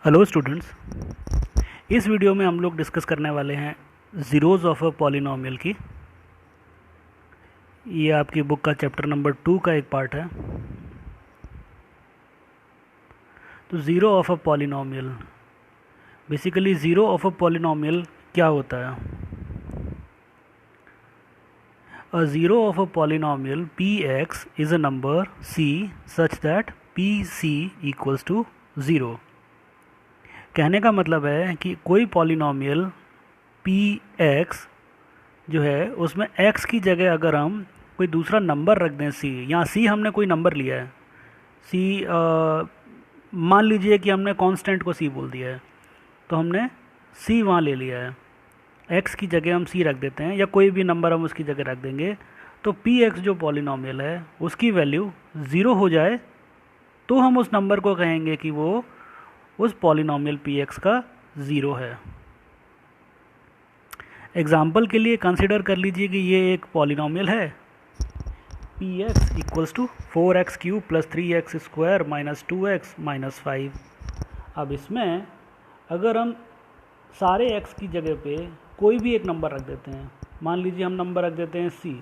Hello students, इस video में हम लोग डिस्कस करने वाले हैं ज़ीरोज़ ऑफ अ पॉलिनोमियल की। ये आपकी बुक का चैप्टर नंबर 2 का एक पार्ट है। तो zero of a polynomial, basically zero of a polynomial क्या होता है? A zero of a polynomial p x is a number c such that p c equals to zero. कहने का मतलब है कि कोई पॉलिनोमियल पी एक्स जो है उसमें x की जगह अगर हम कोई दूसरा नंबर रख दें c, यहाँ c हमने कोई नंबर लिया है c, मान लीजिए कि हमने कांस्टेंट को c बोल दिया है, तो हमने c वहाँ ले लिया है। x की जगह हम c रख देते हैं या कोई भी नंबर हम उसकी जगह रख देंगे, तो px जो पॉलिनोमियल है उसकी वैल्यू ज़ीरो हो जाए तो हम उस नंबर को कहेंगे कि वो उस पॉलिनोमियल px का ज़ीरो है। एग्जाम्पल के लिए कंसिडर कर लीजिए कि ये एक पॉलिनोमियल है p x equals to 4x cube plus 3x square minus 2x minus 5। अब इसमें अगर हम सारे x की जगह पे कोई भी एक नंबर रख देते हैं, मान लीजिए हम नंबर रख देते हैं c,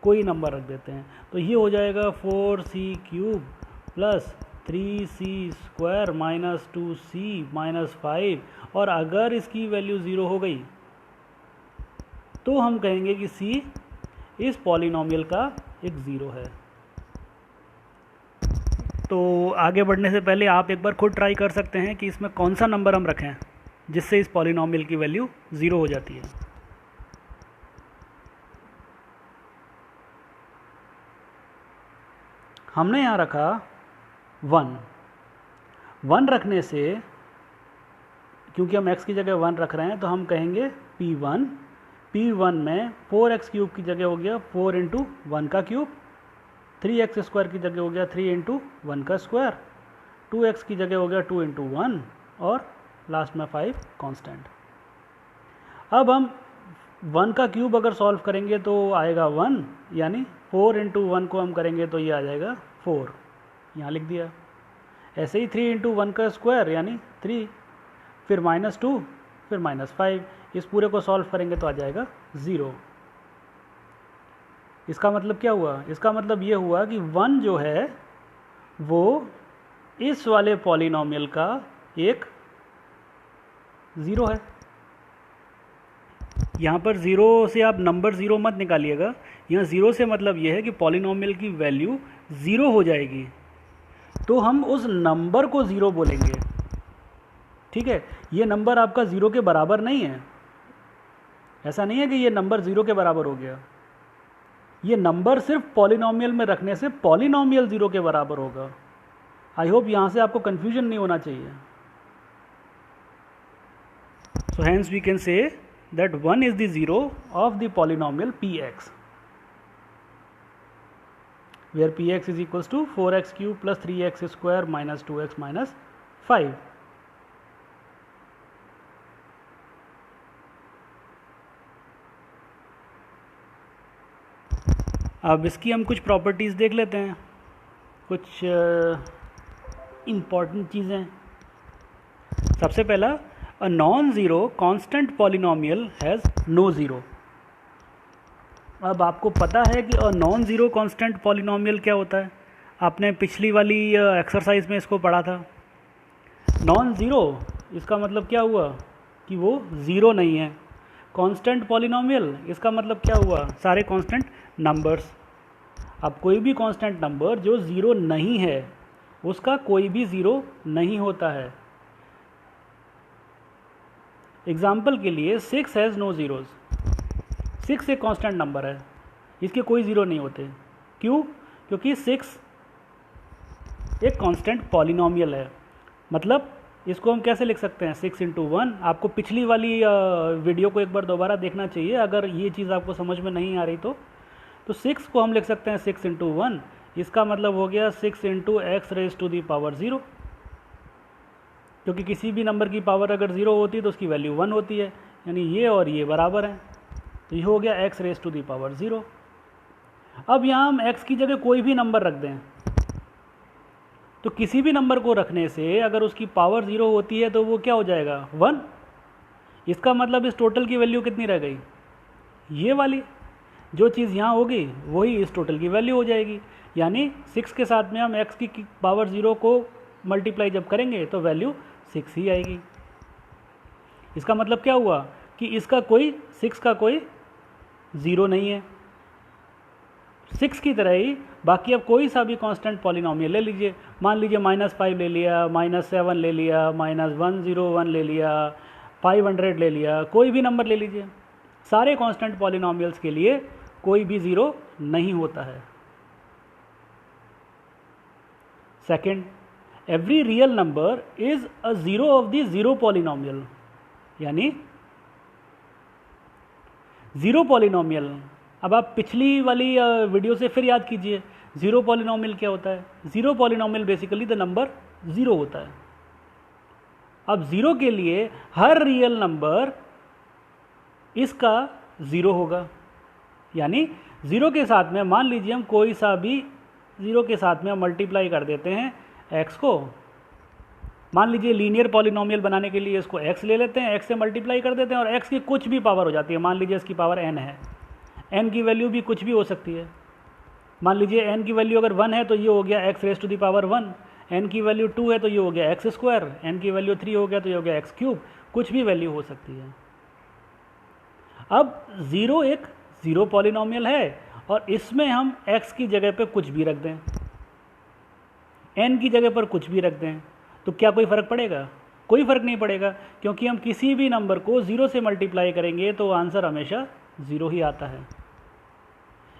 कोई नंबर रख देते हैं, तो ये हो जाएगा 4c cube plus 3c square minus 2c minus 5। और अगर इसकी वैल्यू ज़ीरो हो गई तो हम कहेंगे कि c इस पॉलिनोमियल का एक ज़ीरो है। तो आगे बढ़ने से पहले आप एक बार खुद ट्राई कर सकते हैं कि इसमें कौन सा नंबर हम रखें जिससे इस पॉलिनोमियल की वैल्यू ज़ीरो हो जाती है। हमने यहाँ रखा 1 रखने से, क्योंकि हम x की जगह 1 रख रहे हैं, तो हम कहेंगे P1 में 4x क्यूब की जगह हो गया 4 इंटू 1 का क्यूब, 3x स्क्वायर की जगह हो गया 3 इंटू 1 का स्क्वायर, 2x की जगह हो गया 2 इंटू 1 और लास्ट में 5 कांस्टेंट। अब हम 1 का क्यूब अगर सॉल्व करेंगे तो आएगा 1, यानी 4 इंटू 1 को हम करेंगे तो ये आ जाएगा 4, यहाँ लिख दिया। ऐसे ही 3 इंटू 1 का स्क्वायर यानी 3, फिर माइनस 2, फिर माइनस 5, इस पूरे को सॉल्व करेंगे तो आ जाएगा 0। इसका मतलब क्या हुआ? इसका मतलब ये हुआ कि 1 जो है वो इस वाले पॉलिनोमियल का एक ज़ीरो है। यहाँ पर ज़ीरो से आप नंबर ज़ीरो मत निकालिएगा, यहाँ ज़ीरो से मतलब ये है कि पॉलिनोमियल की वैल्यू ज़ीरो हो जाएगी तो हम उस नंबर को ज़ीरो बोलेंगे। ठीक है, ये नंबर आपका ज़ीरो के बराबर नहीं है। ऐसा नहीं है कि ये नंबर ज़ीरो के बराबर हो गया, ये नंबर सिर्फ पॉलिनोमियल में रखने से पॉलिनोमियल ज़ीरो के बराबर होगा। आई होप यहाँ से आपको कन्फ्यूजन नहीं होना चाहिए। So hence we can say that 1 is the zero of the polynomial px, where px is equals to 4x cube plus 3x square minus 2x minus 5। अब इसकी हम कुछ प्रॉपर्टीज़ देख लेते हैं, कुछ इम्पॉर्टेंट चीज़ें। सबसे पहला, a non zero constant polynomial has no zero. अब आपको पता है कि a non zero constant polynomial क्या होता है, आपने पिछली वाली एक्सरसाइज में इसको पढ़ा था। नॉन ज़ीरो इसका मतलब क्या हुआ कि वो ज़ीरो नहीं है। कांस्टेंट पॉलिनोमियल इसका मतलब क्या हुआ, सारे कांस्टेंट नंबर्स। अब कोई भी कांस्टेंट नंबर जो ज़ीरो नहीं है उसका कोई भी ज़ीरो नहीं होता है। एग्जाम्पल के लिए 6 हैज़ नो ज़ीरोज़। 6 एक कांस्टेंट नंबर है, इसके कोई ज़ीरो नहीं होते। क्यों? क्योंकि 6 एक कांस्टेंट पॉलिनोमियल है। मतलब इसको हम कैसे लिख सकते हैं, 6 इंटू 1। आपको पिछली वाली वीडियो को एक बार दोबारा देखना चाहिए अगर ये चीज़ आपको समझ में नहीं आ रही तो 6 को हम लिख सकते हैं 6 इंटू 1। इसका मतलब हो गया 6 into x raise to the power 0, क्योंकि किसी भी नंबर की पावर अगर 0 होती है तो उसकी वैल्यू 1 होती है, यानी ये और ये बराबर हैं, तो ये हो गया x raise to the power 0। अब यहाँ हम x की जगह कोई भी नंबर रख दें तो किसी भी नंबर को रखने से अगर उसकी पावर 0 होती है तो वो क्या हो जाएगा 1। इसका मतलब इस टोटल की वैल्यू कितनी रह गई, ये वाली जो चीज़ यहाँ होगी वही इस टोटल की वैल्यू हो जाएगी। यानी 6 के साथ में हम x की पावर 0 को मल्टीप्लाई जब करेंगे तो वैल्यू 6 ही आएगी। इसका मतलब क्या हुआ कि इसका कोई 6 का कोई 0 नहीं है। 6 की तरह ही बाकी अब कोई सा भी कांस्टेंट पॉलिनोमियल ले लीजिए, मान लीजिए -5 ले लिया, -7 ले लिया, -101 ले लिया, 500 ले लिया, कोई भी नंबर ले लीजिए, सारे कांस्टेंट पॉलिनोमियल्स के लिए कोई भी 0 नहीं होता है। Second, every real number is a 0 of the 0 polynomial. यानी 0 पॉलिनोमियल, अब आप पिछली वाली वीडियो से फिर याद कीजिए 0 पॉलिनोमियल क्या होता है। 0 पॉलिनोमियल बेसिकली द नंबर 0 होता है। अब 0 के लिए हर रियल नंबर इसका 0 होगा। यानी 0 के साथ में मान लीजिए हम कोई सा भी 0 के साथ में मल्टीप्लाई कर देते हैं x को, मान लीजिए लीनियर पॉलिनोमियल बनाने के लिए इसको x ले लेते हैं, x से मल्टीप्लाई कर देते हैं और x की कुछ भी पावर हो जाती है। मान लीजिए इसकी पावर n है, n की वैल्यू भी कुछ भी हो सकती है। मान लीजिए n की वैल्यू अगर 1 है तो ये हो गया x raise to the power 1, n की वैल्यू 2 है तो ये हो गया x स्क्वायर, n की वैल्यू 3 हो गया तो ये हो गया x क्यूब, कुछ भी वैल्यू हो सकती है। अब 0 एक 0 पॉलिनोमियल है और इसमें हम x की जगह पे कुछ भी रख दें, n की जगह पर कुछ भी रख दें, तो क्या कोई फ़र्क पड़ेगा? कोई फ़र्क नहीं पड़ेगा, क्योंकि हम किसी भी नंबर को 0 से मल्टीप्लाई करेंगे तो आंसर हमेशा 0 ही आता है।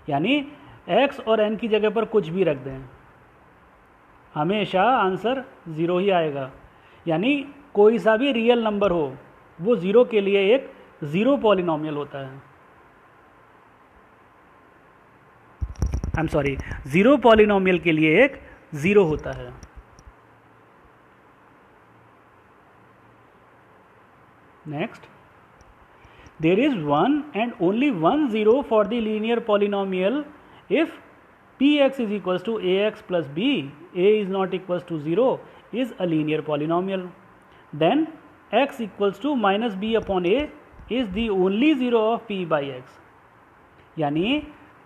यानी x और n की जगह पर कुछ भी रख दें, हमेशा आंसर 0 ही आएगा। यानी कोई सा भी रियल नंबर हो वो 0 के लिए एक 0 पॉलिनोमियल होता है। आई एम सॉरी, 0 पॉलिनोमियल के लिए एक 0 होता है। Next, there is one and only one 0 for the linear polynomial if px is equals to ax plus b, a is not equals to 0 is a linear polynomial, then x equals to minus b upon a is the only 0 of p by x। यानी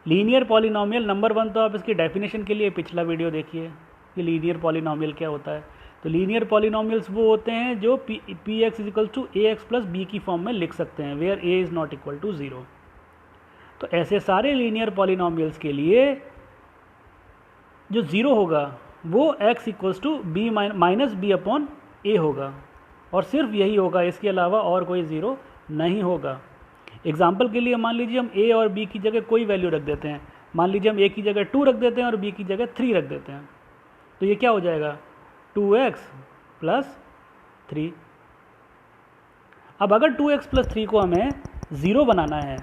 linear polynomial number 1 तो आप इसकी definition के लिए पिछला video देखिए कि linear polynomial क्या होता है। तो लीनियर पॉलिनोमियल्स वो होते हैं जो p x is equal to a x plus b की फॉर्म में लिख सकते हैं, where a is not equal to 0। तो ऐसे सारे लीनियर पॉलिनोमियल्स के लिए जो 0 होगा वो x equals to b minus b upon a होगा, और सिर्फ यही होगा, इसके अलावा और कोई 0 नहीं होगा। एग्जाम्पल के लिए मान लीजिए हम a और b की जगह कोई वैल्यू रख देते हैं, मान लीजिए हम a की जगह 2 रख देते हैं और b की जगह 3 रख देते हैं, तो ये क्या हो जाएगा 2x प्लस 3। अब अगर 2x प्लस 3 को हमें 0 बनाना है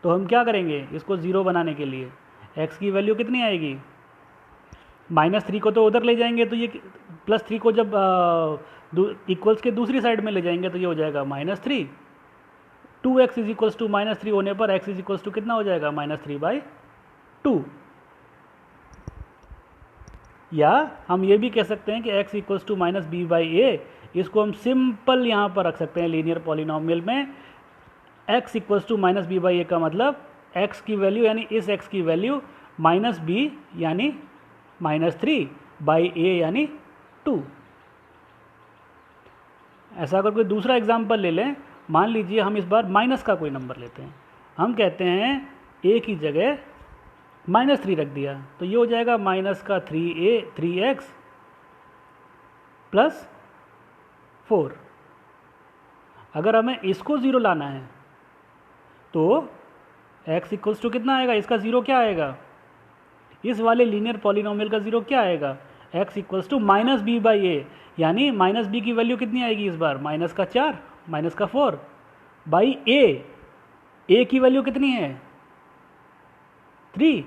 तो हम क्या करेंगे, इसको 0 बनाने के लिए x की वैल्यू कितनी आएगी, -3 को तो उधर ले जाएंगे तो ये +3 को जब इक्वल्स के दूसरी साइड में ले जाएंगे तो ये हो जाएगा -3। 2x इज इक्वल्स टू -3 होने पर x इज इक्वल्स टू कितना हो जाएगा -3/2। या हम ये भी कह सकते हैं कि x इक्वल्स टू -b/a, इसको हम सिंपल यहाँ पर रख सकते हैं लीनियर पॉलिनोमियल में। x इक्वल्स टू -b/a का मतलब x की वैल्यू यानी इस x की वैल्यू -b यानी -3/a यानी 2। ऐसा अगर कोई दूसरा एग्जाम्पल ले लें, मान लीजिए हम इस बार माइनस का कोई नंबर लेते हैं, हम कहते हैं a की जगह -3 रख दिया तो ये हो जाएगा -3x प्लस 4। अगर हमें इसको 0 लाना है तो x इक्वल्स टू कितना आएगा, इसका 0 क्या आएगा, इस वाले लीनियर पॉलिनोमियल का 0 क्या आएगा, x इक्वल्स टू -b/a, यानी -b की वैल्यू कितनी आएगी इस बार -4 -4 बाई a की वैल्यू कितनी है 3,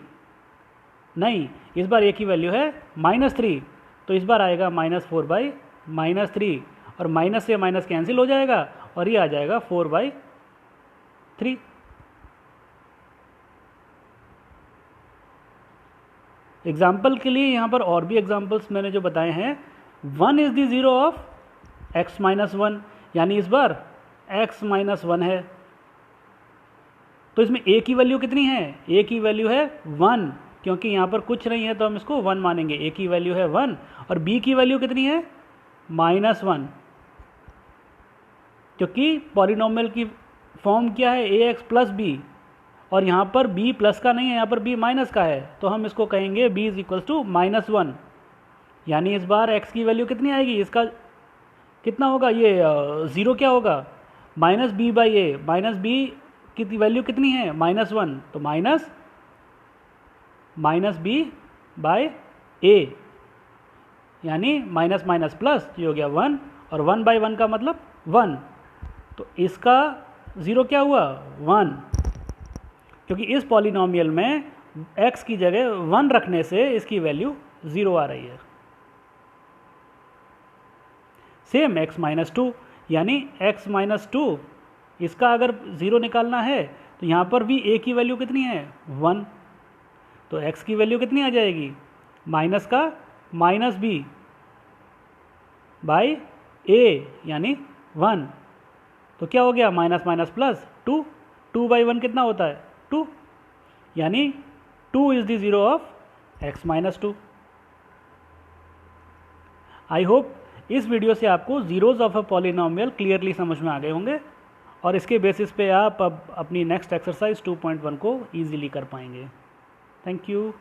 नहीं इस बार a की वैल्यू है -3, तो इस बार आएगा -4/3 और माइनस से माइनस कैंसिल हो जाएगा और ये आ जाएगा 4/3। एग्जाम्पल के लिए यहाँ पर और भी एग्जाम्पल्स मैंने जो बताए हैं, 1 is the zero of x minus 1, यानी इस बार x माइनस 1 है। तो इसमें a की वैल्यू कितनी है? a की वैल्यू है 1, क्योंकि यहाँ पर कुछ नहीं है तो हम इसको 1 मानेंगे। a की वैल्यू है 1 और b की वैल्यू कितनी है? माइनस 1, क्योंकि पॉलिनोमियल की फॉर्म क्या है? ax प्लस बी, और यहाँ पर b प्लस का नहीं है, यहाँ पर b माइनस का है, तो हम इसको कहेंगे b is equals to minus 1। यानी इस बार x की वैल्यू कितनी आएगी? इसका कितना होगा? ये ज़ीरो क्या होगा? Minus b by a. Minus b की वैल्यू कितनी है? माइनस 1, तो माइनस बी बाय ए, यानी माइनस माइनस प्लस, ये हो गया 1, और 1 बाई 1 का मतलब 1, तो इसका ज़ीरो क्या हुआ? 1, क्योंकि इस पॉलिनोमियल में x की जगह 1 रखने से इसकी वैल्यू 0 आ रही है। सेम x माइनस 2, यानी x माइनस 2, इसका अगर 0 निकालना है तो यहाँ पर भी a की वैल्यू कितनी है? 1, तो x की वैल्यू कितनी आ जाएगी? माइनस का माइनस b बाई a, यानी 1, तो क्या हो गया? माइनस माइनस प्लस 2, 2 बाई 1 कितना होता है? 2, यानी 2 is the zero of x minus 2। I hope इस वीडियो से आपको zeros of a polynomial clearly समझ में आ गए होंगे, और इसके बेसिस पे आप अब अपनी नेक्स्ट एक्सरसाइज 2.1 को ईजिली कर पाएंगे। Thank you.